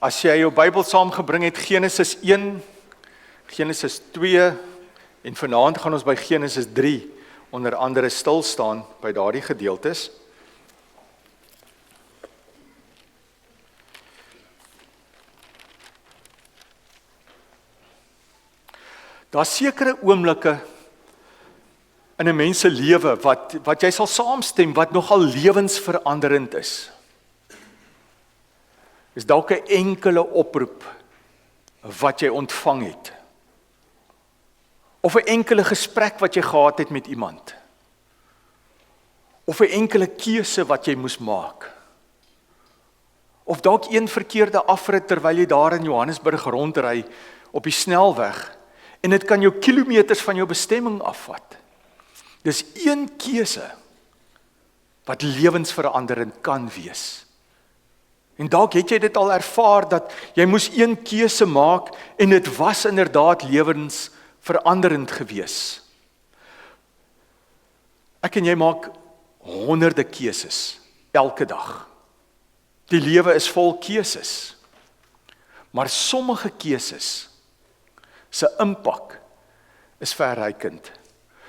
As jy jou Bybel saamgebring het, Genesis 1, Genesis 2 en vanaand gaan ons by Genesis 3 onder andere stil staan by daardie gedeeltes. Daar sekere oomblikke in 'n mens se lewe wat jy sal saamstem wat nogal lewensveranderend is. Is dalk 'n enkele oproep wat jy ontvang het. Of 'n enkele gesprek wat jy gehad het met iemand. Of 'n enkele keuse wat jy moes maak. Of dalk een verkeerde afrit terwyl jy daar in Johannesburg rondry op die snelweg en dit kan jou kilometers van jou bestemming afvat. Dis een keuse wat lewensveranderend kan wees. En dalk het jy dit al ervaar dat jy moes een keuse maak en dit was inderdaad lewensveranderend gewees. Ek en jy maak honderde keuses elke dag. Die lewe is vol keuses. Maar sommige keuses se impak is verrykend.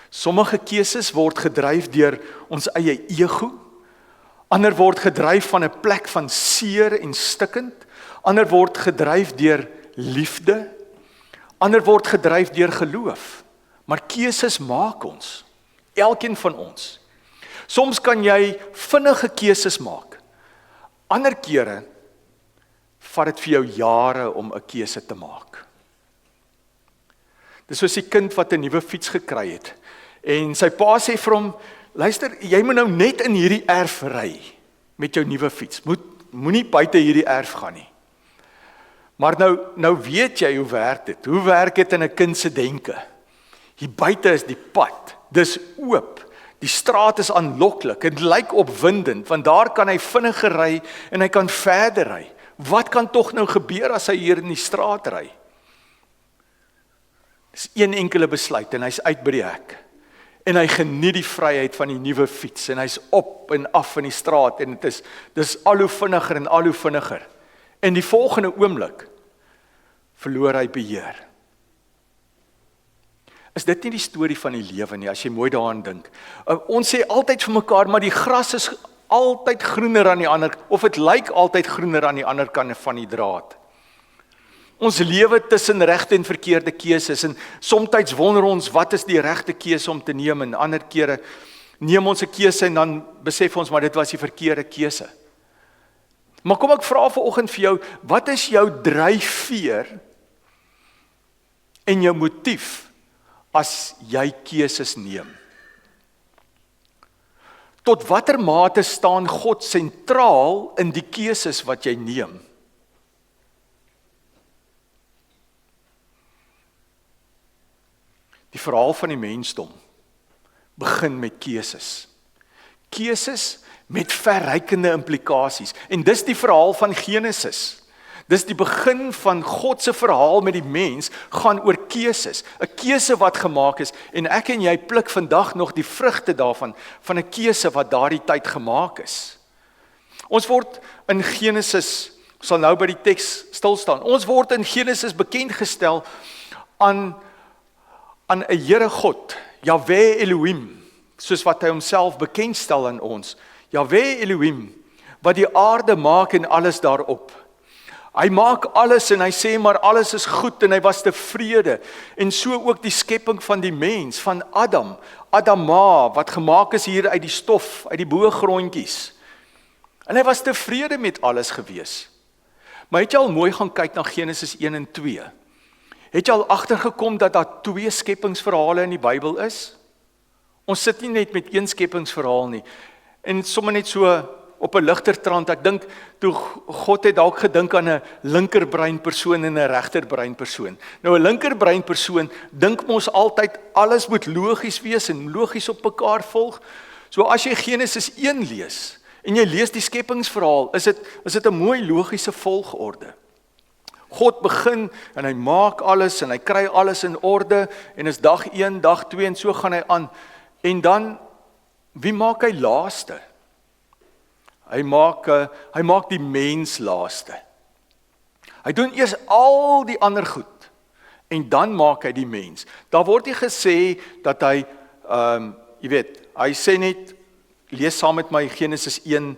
Sommige keuses word gedryf deur ons eie ego. Ander word gedryf van 'n plek van seer en stikkend. Ander word gedryf deur liefde. Ander word gedryf deur geloof. Maar keuses maak ons. Elkeen van ons. Soms kan jy vinnige keuses maak. Ander kere vat dit vir jou jare om 'n keuse te maak. Dis soos die kind wat 'n nuwe fiets gekry het. En sy pa sê vir hom, luister, jy moet nou net in hierdie erf ry met jou nuwe fiets. Moenie buite hierdie erf gaan nie. Maar nou weet jy hoe werk dit. Hoe werk dit in 'n kind se denke? Hier buite is die pad. Dis oop. Die straat is aanloklik. Dit lyk opwindend, want daar kan hy vinniger ry en hy kan verder ry. Wat kan tog nou gebeur as hy hier in die straat ry? Dis een enkele besluit en hy's uit by die hek. En hy geniet die vryheid van die nuwe fiets en hy's op en af in die straat en dis al hoe vinniger en al hoe vinniger. En die volgende oomblik verloor hy beheer. Is dit nie die storie van die lewe nie, as jy mooi daaraan dink? Ons sê altyd vir mekaar, maar die gras is altyd groener aan die ander, of dit lyk altyd groener aan die ander kant van die draad. Ons lewe tussen regte en verkeerde keuses en soms wonder ons wat is die regte keuse om te neem en ander kere neem ons 'n keuse en dan besef ons maar dit was die verkeerde keuse. Maar kom ek vra vanoggend vir jou, wat is jou dryfveer en jou motief as jy keuses neem? Tot watter mate staan God sentraal in die keuses wat jy neem? Die verhaal van die mensdom begin met keuses. Keuses met verrykende implikasies. En dis die verhaal van Genesis. Dis die begin van God se verhaal met die mens, gaan oor keuses. 'n Keuse wat gemaak is, en ek en jy pluk vandag nog die vrugte daarvan, van 'n keuse wat daardie tyd gemaak is. Ons word in Genesis, sal nou by die teks stil staan, ons word in Genesis bekend gestel aan 'n Here God, Jahwe Elohim, soos wat hy homself bekendstel aan ons. Jahwe Elohim, wat die aarde maak en alles daarop. Hy maak alles en hy sê maar alles is goed en hy was tevrede. En so ook die skepping van die mens, van Adama, wat gemaak is hier uit die stof, uit die boogrondjies. En hy was tevrede met alles gewees. Maar het jy al mooi gaan kyk na Genesis 1 en 2? Het jy al agtergekom dat daar 2 skepingsverhale in die Bybel is? Ons sit nie net met een skepingsverhaal nie. En sommer net so op 'n ligter trant, ek dink toe God het dalk gedink aan 'n linkerbrein persoon en 'n regterbrein persoon. Nou 'n linkerbrein persoon dink mos altyd alles moet logies wees en logies op mekaar volg. So as jy Genesis 1 lees en jy lees die skepingsverhaal, is dit 'n mooi logiese volgorde. God begin en hy maak alles en hy kry alles in orde en is dag 1, dag 2 en so gaan hy aan. En dan, wie maak hy laaste? Hy maak die mens laaste. Hy doen eers al die ander goed en dan maak hy die mens. Daar word nie gesê dat hy jy weet, hy sê net, lees saam met my Genesis 1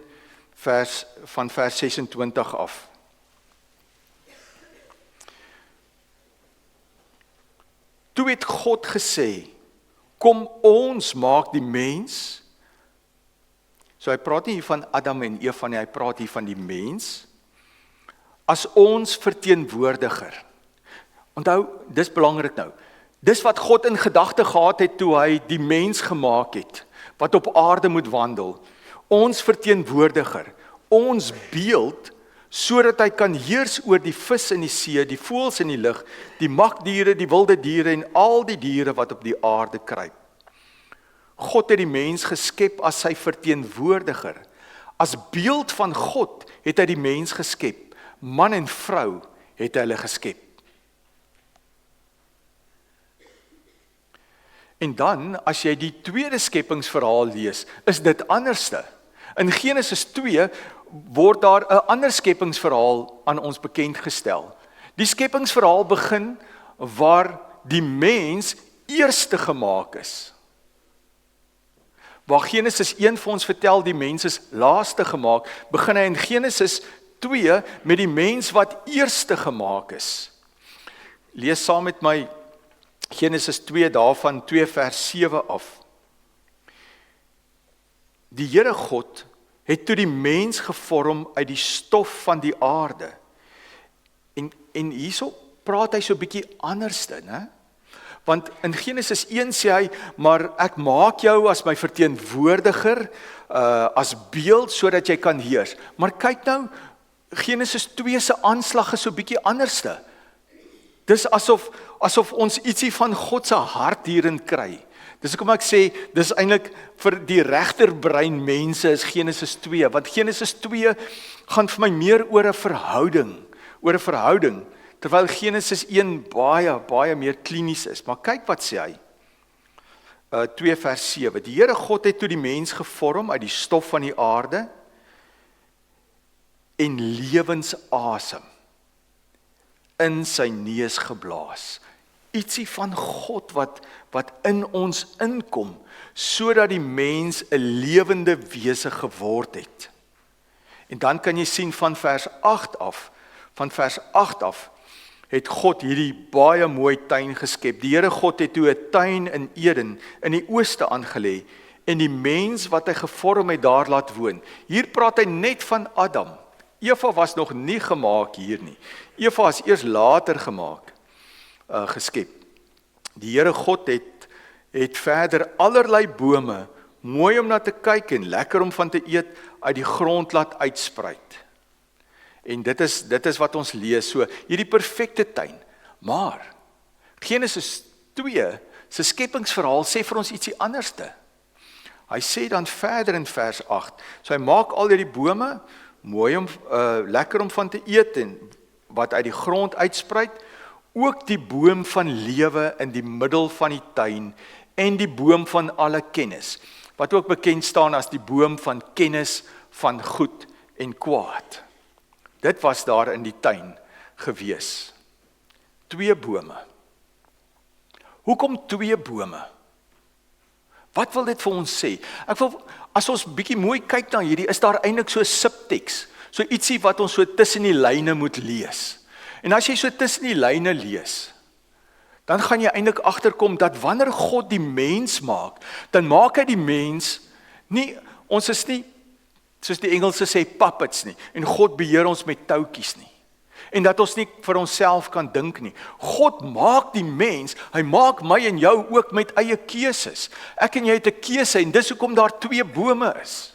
vers 26 af. Toe het God gesê, kom ons maak die mens. So hy praat nie hier van Adam en Eva nie, hy praat hier van die mens, as ons verteenwoordiger. Onthou, dis belangrik nou. Dis wat God in gedagte gehad het toe hy die mens gemaak het, wat op aarde moet wandel. Ons verteenwoordiger, ons beeld, sodat hy kan heers oor die vis in die see, die voëls in die lug, die makdiere, die wilde diere en al die diere wat op die aarde kruip. God het die mens geskep as sy verteenwoordiger. As beeld van God het hy die mens geskep. Man en vrou het hy hulle geskep. En dan, as jy die tweede skepingsverhaal lees, is dit anderste. In Genesis 2 word daar 'n ander skepingsverhaal aan ons bekend gestel. Die skepingsverhaal begin waar die mens eerste gemaak is. Waar Genesis 1 vir ons vertel die mens is laaste gemaak, begin hy in Genesis 2 met die mens wat eerste gemaak is. Lees saam met my Genesis 2 daarvan 2 vers 7 af. Die Here God het toe die mens gevorm uit die stof van die aarde. En hierso praat hy so 'n bietjie anderste, né? Want in Genesis 1 sê hy, maar ek maak jou as my verteenwoordiger, as beeld, sodat jy kan heers. Maar kyk nou, Genesis 2 se aanslag is so 'n bietjie anderste. Dis asof ons ietsie van God se hart hierin kry. Dis hoekom ek sê, dis eintlik vir die regterbrein mense is Genesis 2, want Genesis 2 gaan vir my meer oor 'n verhouding, terwyl Genesis 1 baie meer klinies is. Maar kyk wat sê hy, 2 vers 7, die Here God het toe die mens gevorm uit die stof van die aarde, en lewensasem in sy neus geblaas. Ietsie van God wat in ons inkom, sodat die mens 'n lewende wese geword het. En dan kan jy sien van vers 8 af, het God hierdie baie mooi tuin geskep. Die Here God het toe 'n tuin in Eden, in die ooste aangelê, en die mens wat hy gevorm het daar laat woon. Hier praat hy net van Adam. Eva was nog nie gemaak hier nie. Eva is eers later gemaak, geskep. Die Here God het verder allerlei bome, mooi om na te kyk en lekker om van te eet, uit die grond laat uitspruit. En dit is wat ons lees, so hierdie perfekte tuin. Maar Genesis 2 se skepingsverhaal sê vir ons ietsie anderste. Hy sê dan verder in vers 8, so hy maak al hierdie bome, mooi om, lekker om van te eet en wat uit die grond uitspruit, ook die boom van lewe in die middel van die tuin en die boom van alle kennis, wat ook bekend staan as die boom van kennis van goed en kwaad. Dit was daar in die tuin gewees. 2 bome. Hoekom 2 bome? Wat wil dit vir ons sê? Ek wil, as ons bietjie mooi kyk na hierdie, is daar eintlik so 'n subteks, so ietsie wat ons so tussen die lyne moet lees. En as jy so tussen die lyne lees, dan gaan jy eintlik agterkom dat wanneer God die mens maak, dan maak hy die mens nie, ons is nie, soos die Engelse sê, puppets nie, en God beheer ons met toutjies nie. En dat ons nie vir onsself kan dink nie. God maak die mens, hy maak my en jou ook met eie keuses. Ek en jy het 'n keuse en dis hoekom daar 2 bome is.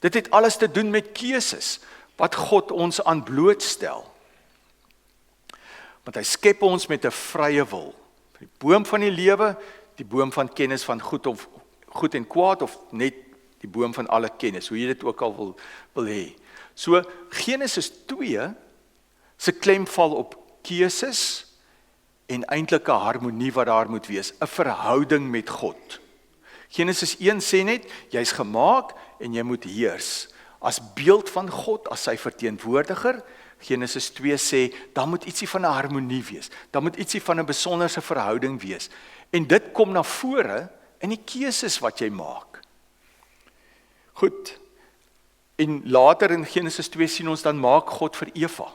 Dit het alles te doen met keuses wat God ons aan blootstel. Want hy skep ons met 'n vrye wil. Die boom van die lewe, die boom van kennis van goed en kwaad, of net die boom van alle kennis, hoe jy dit ook al wil hê. So Genesis 2 se klem val op keuses en eintlik 'n harmonie wat daar moet wees, 'n verhouding met God. Genesis 1 sê net, jy's gemaak en jy moet heers as beeld van God, as sy verteenwoordiger, Genesis 2 sê, daar moet ietsie van 'n harmonie wees. Daar moet ietsie van 'n besonderse verhouding wees. En dit kom na vore in die keuses wat jy maak. Goed. En later in Genesis 2 sien ons dan maak God vir Eva.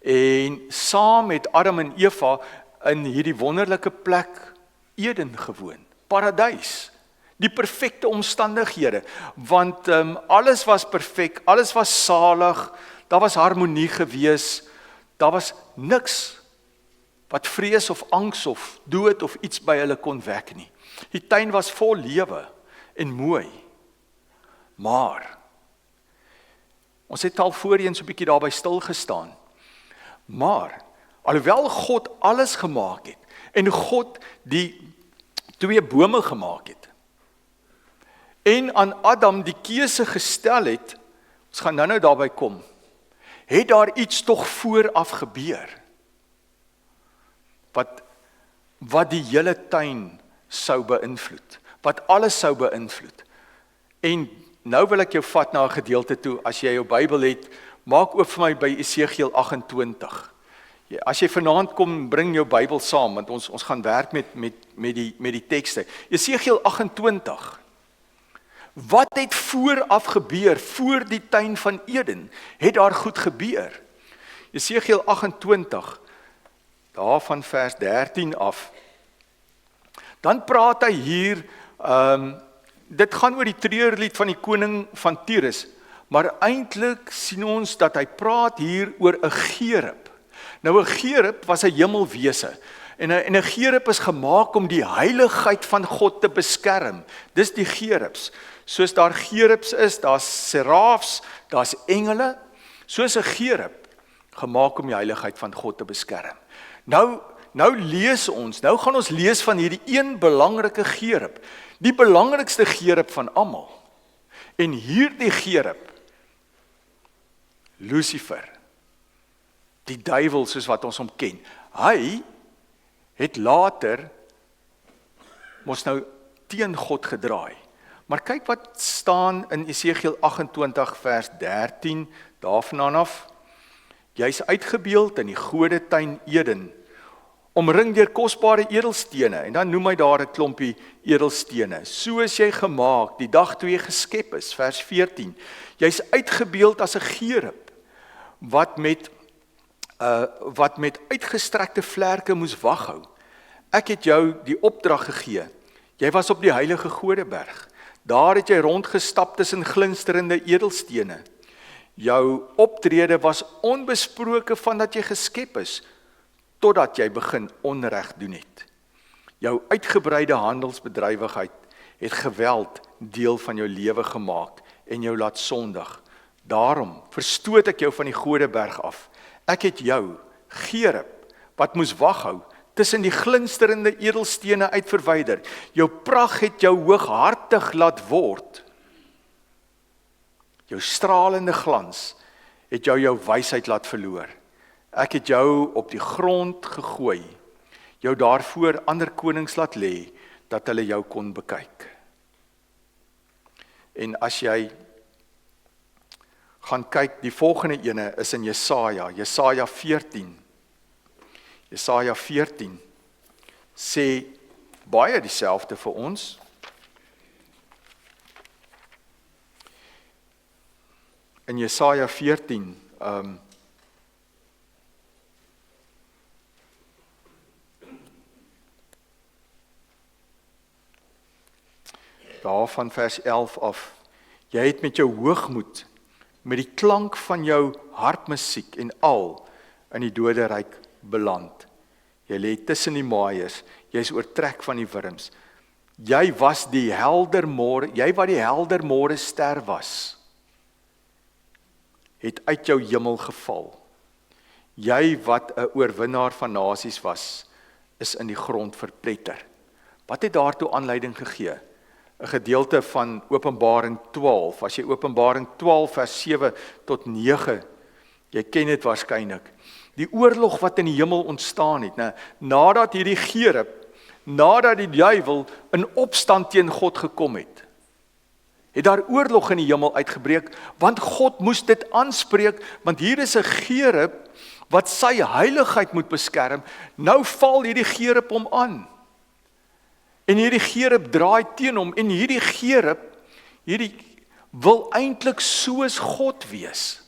En saam met Adam en Eva in hierdie wonderlike plek Eden gewoon, paradys, die perfekte omstandighede, want alles was perfek, alles was salig, daar was harmonie gewees, daar was niks wat vrees of angs of dood of iets by hulle kon wek nie. Die tuin was vol lewe en mooi, maar ons het al voorheen so 'n bietjie daarby stil gestaan. Maar alhoewel God alles gemaak het en God die 2 bome gemaak het en aan Adam die keuse gestel het, ons gaan nou daarby kom, het daar iets tog vooraf gebeur wat die hele tuin sou beïnvloed, wat alles sou beïnvloed. En nou wil ek jou vat na 'n gedeelte toe, as jy jou Bybel het, maak oop vir my by Esegiel 28. As jy vanaand kom, bring jou Bybel saam, want ons gaan werk met die tekste. Esegiel 28. Wat het vooraf gebeur, voor die tuin van Eden, het daar goed gebeur? Esegiel 28, daarvan vers 13 af. Dan praat hy hier, dit gaan oor die treurlied van die koning van Tyrus, maar eintlik sien ons dat hy praat hier oor 'n gerub. Nou 'n gerub was 'n hemelwese, en 'n gerub is gemaak om die heiligheid van God te beskerm. Dis die gerubs. Soos daar gerubs is, daar's serafs, daar's engele, soos 'n gerub, gemaak om die heiligheid van God te beskerm. Nou lees ons, nou gaan ons lees van hierdie een belangrike gerub, die belangrikste gerub van almal. En hierdie gerub, Lucifer, die duiwel soos wat ons hom ken, hy het later mos nou teen God gedraai. Maar kyk wat staan in Esegiel 28 vers 13, daarvandaan af. Jy's uitgebeeld in die godetuin Eden, omring deur kosbare edelstene, en dan noem hy daar 'n klompie edelstene. So is jy gemaak, die dag toe jy geskep is, vers 14. Jy's uitgebeeld as 'n gerub, wat met uitgestrekte vlerke moes waghou. Ek het jou die opdrag gegee. Jy was op die heilige Godeberg. Daar het jy rondgestap tussen glinsterende edelstene. Jou optrede was onbesproke vandat jy geskep is, totdat jy begin onreg doen het. Jou uitgebreide handelsbedrywigheid het geweld deel van jou lewe gemaak en jou laat sondig. Daarom verstoot ek jou van die Godeberg af. Ek het jou, gerub, wat moes waghou, tussen die glinsterende edelstene uit verwyder. Jou pragt het jou hooghartig laat word. Jou stralende glans het jou wysheid laat verloor. Ek het jou op die grond gegooi, jou daarvoor ander konings laat lê, dat hulle jou kon bekyk. En as jy gaan kyk, die volgende ene is in Jesaja 14. Jesaja 14 sê baie dieselfde vir ons. In Jesaja 14 daarvan vers 11 af. Jy het met jou hoogmoed, met die klank van jou harpmusiek en al in die doderyk beland. Jy lê tussen die maaiers, jy is oortrek van die wurms. Jy was die helder môre, jy wat die helder môre ster was, het uit jou hemel geval. Jy wat 'n oorwinnaar van nasies was, is in die grond verpletter. Wat het daartoe aanleiding gegee? 'n Gedeelte van Openbaring 12, as jy Openbaring 12 vers 7 tot 9, jy ken dit waarskynlik. Die oorlog wat in die hemel ontstaan het, nadat hierdie gerub, nadat die duiwel in opstand teen God gekom het. het daar oorlog in die hemel uitgebreek, want God moes dit aanspreek, want hier is 'n gerub wat sy heiligheid moet beskerm. Nou val hierdie gerub hom aan. En hierdie gerub draai teen hom, en hierdie gerub, hierdie wil eintlik soos God wees.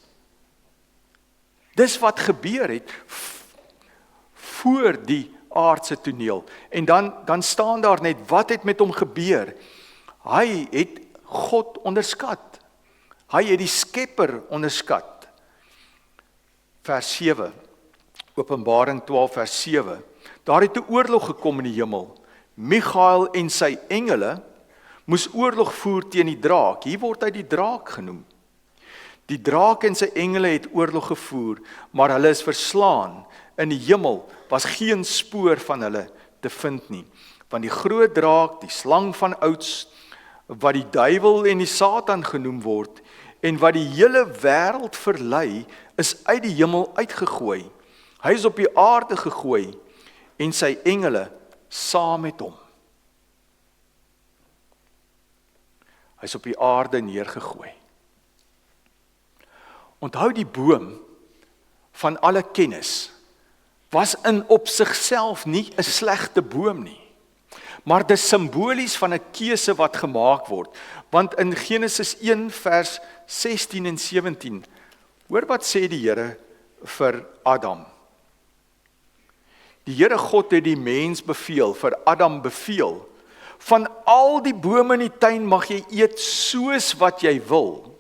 Dis wat gebeur het voor die aardse toneel. En dan staan daar net, wat het met hom gebeur? Hy het God onderskat. Hy het die Skepper onderskat. Vers 7, Openbaring 12 vers 7. Daar het 'n oorlog gekom in die hemel. Michael en sy engele moes oorlog voer teen die draak. Hier word hy die draak genoem. Die draak en sy engele het oorlog gevoer, maar hulle is verslaan. In die hemel was geen spoor van hulle te vind nie. Want die groot draak, die slang van ouds, wat die duiwel en die Satan genoem word, en wat die hele wêreld verlei, is uit die hemel uitgegooi. Hy is op die aarde gegooi, en sy engele saam met hom. Hy is op die aarde neergegooi. Onthou, die boom van alle kennis was in op sigself nie 'n slegte boom nie. Maar dis simbolies van 'n keuse wat gemaak word. Want in Genesis 1 vers 16 en 17, hoor wat sê die Here vir Adam. Die Here God het die mens beveel, vir Adam beveel, van al die bome in die tuin mag jy eet soos wat jy wil.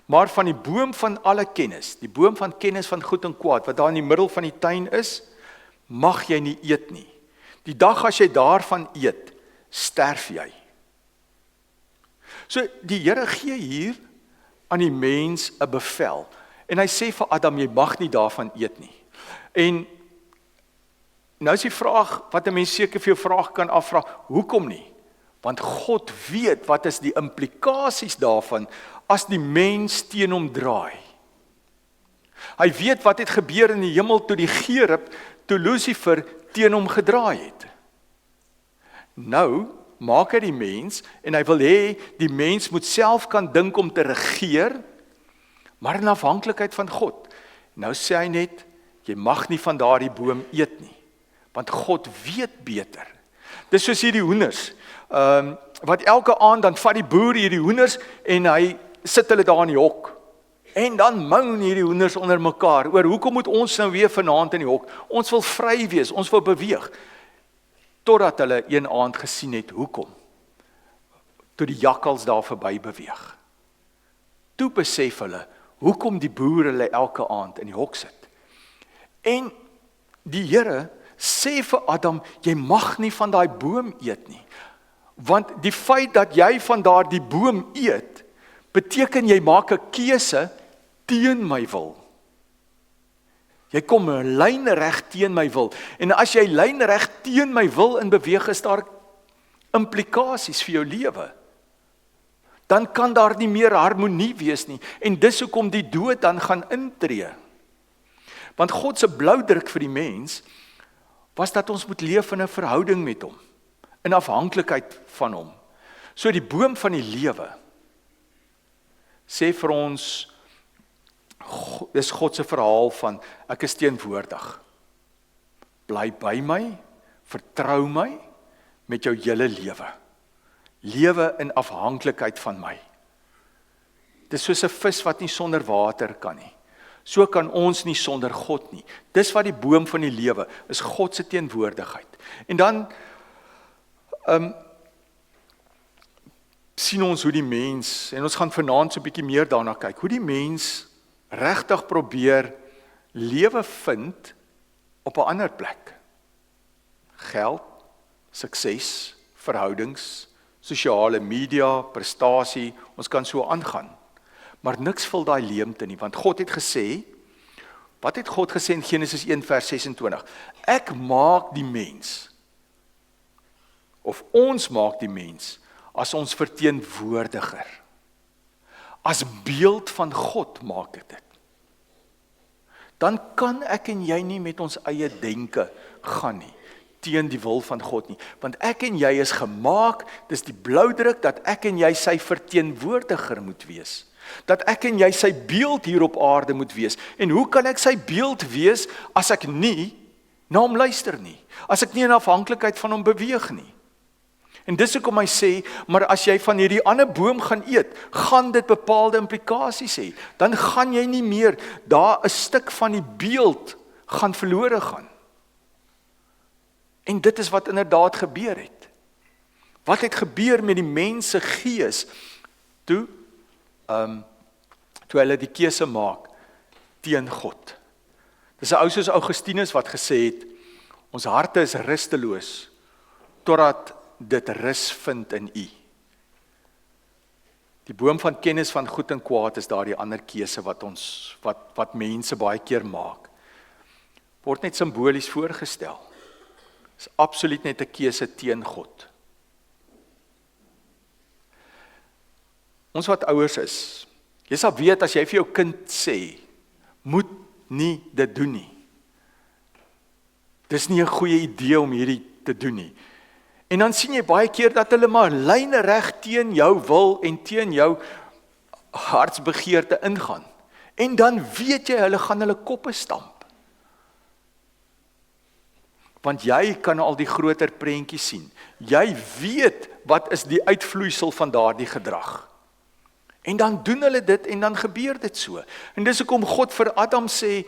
Maar van die boom van alle kennis, die boom van kennis van goed en kwaad, wat daar in die middel van die tuin is, mag jy nie eet nie. Die dag as jy daarvan eet, sterf jy. So die Here gee hier aan die mens 'n bevel. En hy sê vir Adam, jy mag nie daarvan eet nie. En nou is die vraag, wat 'n mens seker vir jou vraag kan afvra, hoekom nie? Want God weet wat is die implikasies daarvan as die mens teen hom draai. Hy weet wat het gebeur in die hemel toe die gerub, toe Lucifer teen hom gedraai het. Nou maak hy die mens, en hy wil hê die mens moet self kan dink om te regeer, maar in afhanklikheid van God. Nou sê hy net, jy mag nie van daardie boom eet nie, want God weet beter. Dis soos hierdie hoenders, wat elke aand dan vat die boer hierdie hoenders, en hy sit hulle daar in die hok. En dan moan hierdie hoenders onder mekaar, oor hoekom moet ons nou weer vanaand in die hok? Ons wil vry wees, ons wil beweeg. Totdat hulle een aand gesien het, hoekom? Toe die jakkals daar verby beweeg. Toe besef hulle, hoekom die boer hulle elke aand in die hok sit. En die Here sê vir Adam, jy mag nie van daai boom eet nie. Want die feit dat jy van daardie boom eet, beteken jy maak 'n keuse teen my wil. Jy kom lynreg teen my wil. En as jy lynreg teen my wil in beweeg, is daar implikasies vir jou lewe. Dan kan daar nie meer harmonie wees nie. En dis hoekom die dood dan gaan intree. Want God se bloudruk vir die mens was dat ons moet leef in 'n verhouding met hom, in afhanklikheid van hom. So die boom van die lewe sê vir ons, dis God se verhaal van, ek is teenwoordig. Bly by my, vertrou my met jou hele lewe. Lewe in afhanklikheid van my. Dis soos 'n vis wat nie sonder water kan nie. So kan ons nie sonder God nie. Dis wat die boom van die lewe is, God se teenwoordigheid. En dan sien ons hoe die mens, en ons gaan vanaand so 'n bietjie meer daarna kyk, hoe die mens regtig probeer lewe vind op 'n ander plek. Geld, sukses, verhoudings, sosiale media, prestasie, ons kan so aangaan. Maar niks vul daai leemte nie, want God het gesê, wat het God gesê in Genesis 1 vers 26? Ek maak die mens, of ons maak die mens, as ons verteenwoordiger. As beeld van God maak ek dit. Dan kan ek en jy nie met ons eie denke gaan nie. teen die wil van God nie. Want ek en jy is gemaak, dis die bloudruk dat ek en jy sy verteenwoordiger moet wees. Dat ek en jy sy beeld hier op aarde moet wees. En hoe kan ek sy beeld wees as ek nie na hom luister nie? As ek nie in afhanklikheid van hom beweeg nie? En dis hoekom hy sê, maar as jy van hierdie ander boom gaan eet, gaan dit bepaalde implikasies hê. Dan gaan jy nie meer, daar 'n stuk van die beeld gaan verlore gaan. En dit is wat inderdaad gebeur het. Wat het gebeur met die mens se gees toe hulle die keuse maak teen God? Dis 'n ou soos Augustinus wat gesê het, ons harte is rusteloos totdat dit rus vind in U. Die boom van kennis van goed en kwaad is daardie ander keuse wat mense baie keer maak. Word net simbolies voorgestel. Is absoluut net 'n keuse teen God. Ons wat ouers is, jy sal weet as jy vir jou kind sê, moet nie dit doen nie. Dis nie 'n goeie idee om hierdie te doen nie. En dan sien jy baie keer dat hulle maar lynreg teen jou wil en teen jou hartsbegeerte ingaan. En dan weet jy, hulle gaan hulle koppe stamp. Want jy kan al die groter prentjie sien. Jy weet wat is die uitvloeisel van daardie gedrag. En dan doen hulle dit en dan gebeur dit so. En dis hoekom God vir Adam sê,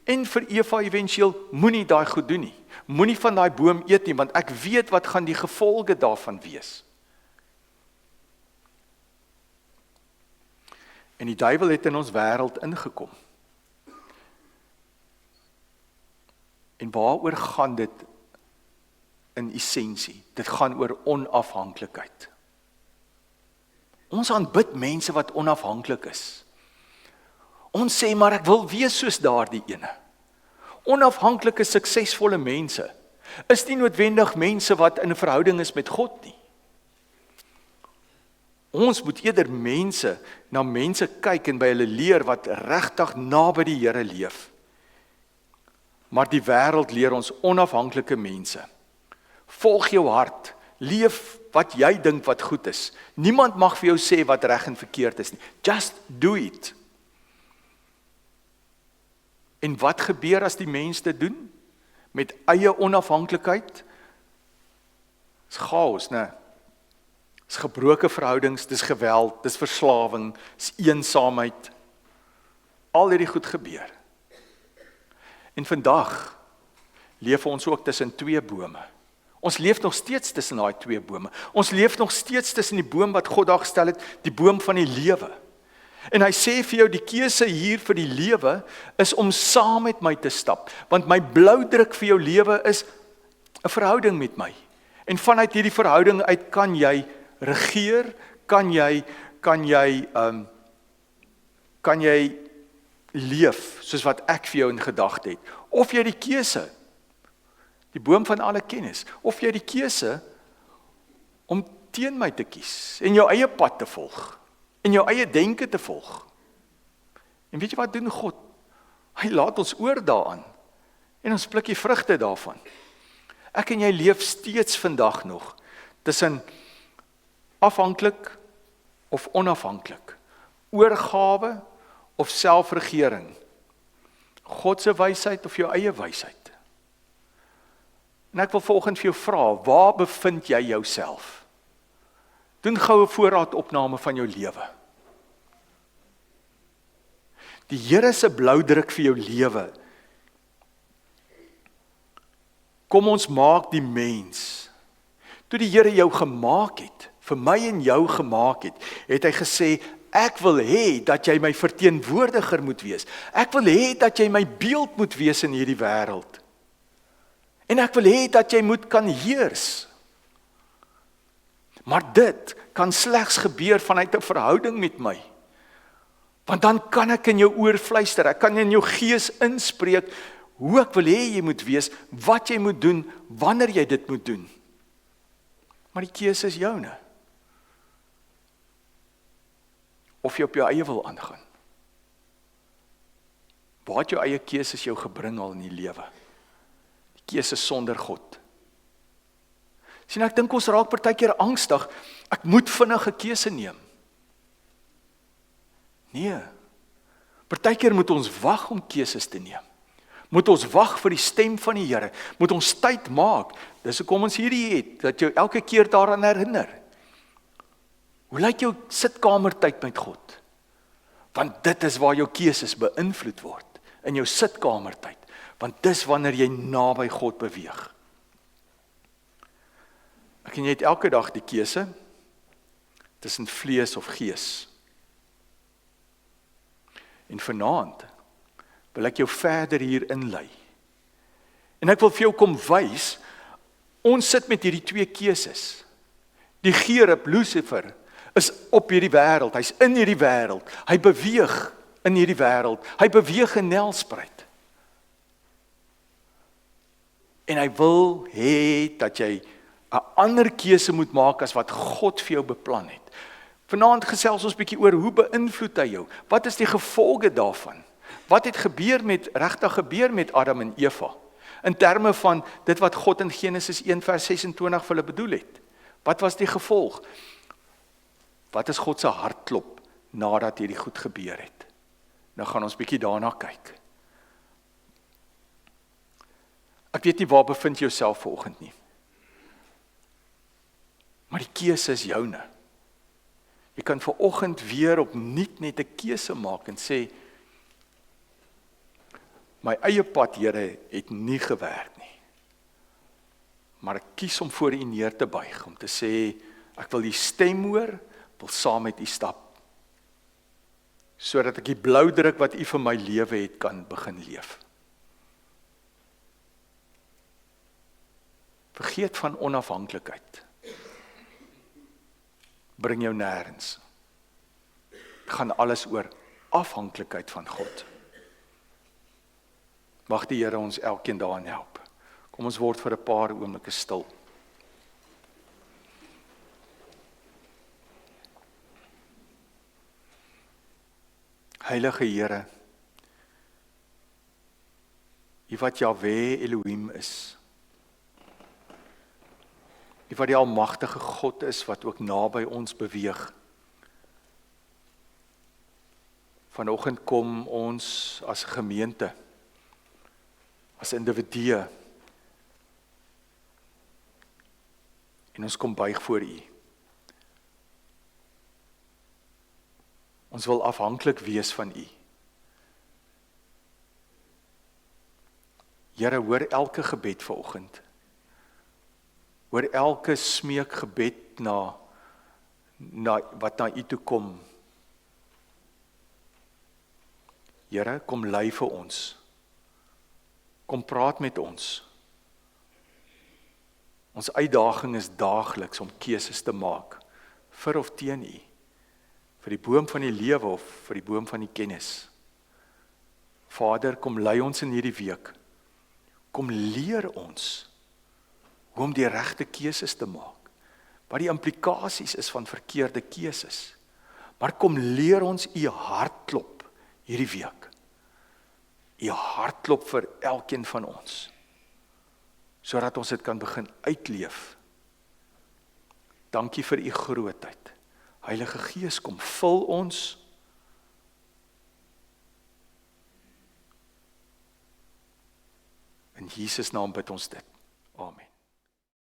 en vir Eva eventueel, moenie daai goed doen nie. Moenie van daai boom eet nie, want ek weet wat gaan die gevolge daarvan wees. En die duiwel het in ons wêreld ingekom. En waaroor gaan dit in essensie? Dit gaan oor onafhanklikheid. Ons aanbid mense wat onafhanklik is. Ons sê, maar ek wil wees soos daardie ene. Onafhanklike, suksesvolle mense is nie noodwendig mense wat in 'n verhouding is met God nie. Ons moet eerder na mense kyk en by hulle leer wat regtig naby die Here leef. Maar die wêreld leer ons onafhanklike mense. Volg jou hart, leef wat jy dink wat goed is. Niemand mag vir jou sê wat reg en verkeerd is nie. Just do it. En wat gebeur as die mens dit doen? Met eie onafhanklikheid? Dis chaos, né? Dis gebroke verhoudings, dis geweld, dis verslawing, dis eensaamheid. Al hierdie goed gebeur. En vandag leef ons ook tussen twee bome. Ons leef nog steeds tussen daai twee bome. Ons leef nog steeds tussen die boom wat God daar gestel het, die boom van die lewe. En hy sê vir jou, die keuse hier vir die lewe is om saam met my te stap, want my bloudruk vir jou lewe is 'n verhouding met my. En vanuit hierdie verhouding uit kan jy regeer, kan jy leef soos wat ek vir jou in gedagte het. Of jy die keuse, die boom van alle kennis, of jy die keuse om teen my te kies en jou eie pad te volg. En jou eie denke te volg. En weet jy wat doen God? Hy laat ons oor daaraan. En ons pluk die vrugte daarvan. Ek en jy leef steeds vandag nog tussen afhanklik of onafhanklik. Oorgawe of selfregering. God se wysheid of jou eie wysheid. En ek wil volgende vir jou vra, waar bevind jy jouself? Doen gou 'n voorraadopname van jou lewe. Die Here se bloudruk vir jou lewe. Kom ons maak die mens. Toe die Here jou gemaak het, vir my en jou gemaak het hy gesê, ek wil hê dat jy my verteenwoordiger moet wees. Ek wil hê dat jy my beeld moet wees in hierdie wêreld. En ek wil hê dat jy moet kan heers. Maar dit kan slegs gebeur vanuit 'n verhouding met my. Want dan kan ek in jou oor fluister, ek kan in jou gees inspreek, hoe ek wil hê jy moet wees, wat jy moet doen, wanneer jy dit moet doen. Maar die keuse is joune. Of jy op jou eie wil aangaan. Waar het jou eie keuses jou gebring al in die lewe? Die keuse sonder God. Sien, ek dink ons raak partykeer angstig, ek moet vinnig 'n keuse neem. Nee, partykeer moet ons wag om keuses te neem. Moet ons wag vir die stem van die Here, moet ons tyd maak. Dis hoekom ons hierdie het, dat jou elke keer daaraan herinner. Hoe lyk jou sitkamertyd met God? Want dit is waar jou keuses beïnvloed word, in jou sitkamertyd. Want dis wanneer jy naby God beweeg. Ek en jy het elke dag die keuse tussen vlees of gees. En vanaand wil ek jou verder hier inlei. En ek wil vir jou kom wys, ons sit met hierdie twee keuses. Die Gerub, Lucifer, is op hierdie wêreld, hy's in hierdie wêreld, hy beweeg in hierdie wêreld, hy beweeg in Nelspruit. En hy wil hê dat jy 'n ander keuse moet maak as wat God vir jou beplan het. Vanaand gesels ons bietjie oor hoe beïnvloed hy jou? Wat is die gevolge daarvan? Wat het regtig gebeur met Adam en Eva? In terme van dit wat God in Genesis 1 vers 26 vir hulle bedoel het. Wat was die gevolg? Wat is God se hartklop nadat hierdie goed gebeur het? Nou gaan ons bietjie daarna kyk. Ek weet nie waar bevind jy jouself vanoggend nie. Maar die keuse is joune. Jy kan vanoggend weer opnuut net 'n keuse maak en sê, my eie pad, Here, het nie gewerk nie. Maar ek kies om voor U neer te buig, om te sê, ek wil U stem hoor, wil saam met U stap, sodat ek die bloudruk wat U vir my lewe het, kan begin leef. Vergeet van onafhanklikheid. Bring jou nêrens. Het gaan alles oor afhanklikheid van God. Mag die Here ons elkeen daarin help. Kom ons word vir 'n paar oomblikke stil. Heilige Here, U wat Jahwe Elohim is, U wat die almagtige God is, wat ook naby ons beweeg. Vanoggend kom ons as gemeente, as individue, en ons kom buig voor U. Ons wil afhanklik wees van U. Here, hoor elke gebed vanoggend. Hoor elke smeekgebed wat na U toe kom. Here, kom lei vir ons. Kom praat met ons. Ons uitdaging is daagliks om keuses te maak, vir of teen U. Vir die boom van die lewe of vir die boom van die kennis. Vader, kom lei ons in hierdie week. Kom leer ons hoe om die regte keuses te maak. Wat die implikasies is van verkeerde keuses. Maar kom leer ons U hartklop hierdie week. U hartklop vir elkeen van ons. Sodat ons dit kan begin uitleef. Dankie vir U grootheid. Heilige Gees, kom vul ons. In Jesus naam bid ons dit. Amen.